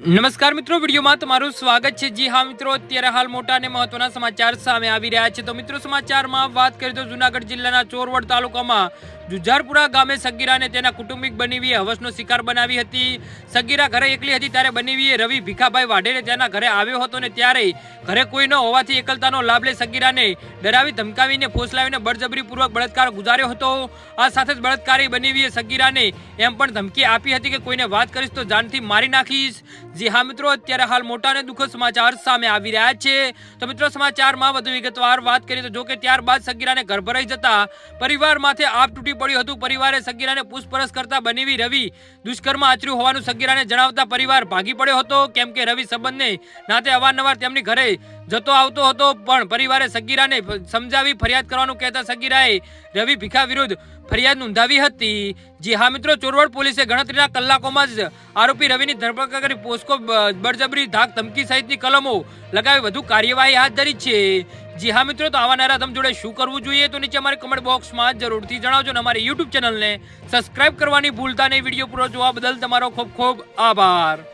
નમસ્કાર મિત્રો, વિડીયોમાં તમારું સ્વાગત છે। જી હા મિત્રો, અત્યારે હાલ મોટા અને મહત્વના સમાચાર સામે આવી રહ્યા છે। તો મિત્રો, સમાચારમાં વાત કરીએ તો જૂનાગઢ જિલ્લાના ચોરવડ તાલુકામાં જુજારપુરા ગામે સગીરાને તેના કુટુંબિક બનેવીએ હવસનો શિકાર બનાવી હતી। સગીરા ઘરે એકલી હતી ત્યારે બનેવીએ રવિ ભીખાભાઈ વાઢેરે તેના ઘરે આવ્યો હતો ને ત્યારે ઘરે કોઈ ન હોવાથી એકલતાનો લાભ લઈ સગીરાને ડરાવી ધમકાવીને ફોસલાવીને બળજબરીપૂર્વક બળાત્કાર ગુજાર્યો હતો। આ સાથે જ બળાત્કારી બનેવીએ સગીરાને એમ પણ ધમકી આપી હતી કે કોઈને વાત કરીશ તો જાનથી મારી નાખીશ। જી હા મિત્રો, અત્યારે હાલ મોટા અને દુઃખદ સમાચાર સામે આવી રહ્યા છે। તો મિત્રો, સમાચારમાં વધુ વિગતવાર વાત કરીએ તો જો કે ત્યારબાદ સગીરાને ઘર ભરાઈ જતા પરિવાર માથે આપ તૂટી પડ્યું હતું। પરિવારે સગીરાને પૂછપરછ કરતા બનેવી રવિ દુષ્કર્મ આચર્યું હોવાનું સગીરાને જણાવતા પરિવાર ભાગી પડ્યો હતો, કેમ કે રવિ સંબંધને નાતે અવારનવાર તેમની ઘરે જતો આવતો હતો, પણ પરિવારે સગીરાને સમજાવી ફરિયાદ કરવાનું કહેતા સગીરાએ રવિ ભીખા વિરુદ્ધ ફરિયાદ નોંધાવી હતી। જી હા મિત્રો, ચોરવડ પોલીસે ગણતરીના કલાકોમાં જ આરોપી રવિની ધરપકડ કરી પોસ્કો બળજબરી ધાક ધમકી સહિતની કલમો લગાવી વધુ કાર્યવાહી હાથ ધરી છે। જી હા મિત્રો, તો આવા નરાધમ જોડે શું કરવું જોઈએ તો નીચે અમારી કમેન્ટ બોક્સમાં જરૂરથી જણાવજો અને અમારી યુટ્યુબ ચેનલને સબસ્ક્રાઇબ કરવાની ભૂલતા નહીં। વિડીયો પૂરો જોવા બદલ તમારો ખૂબ ખૂબ આભાર।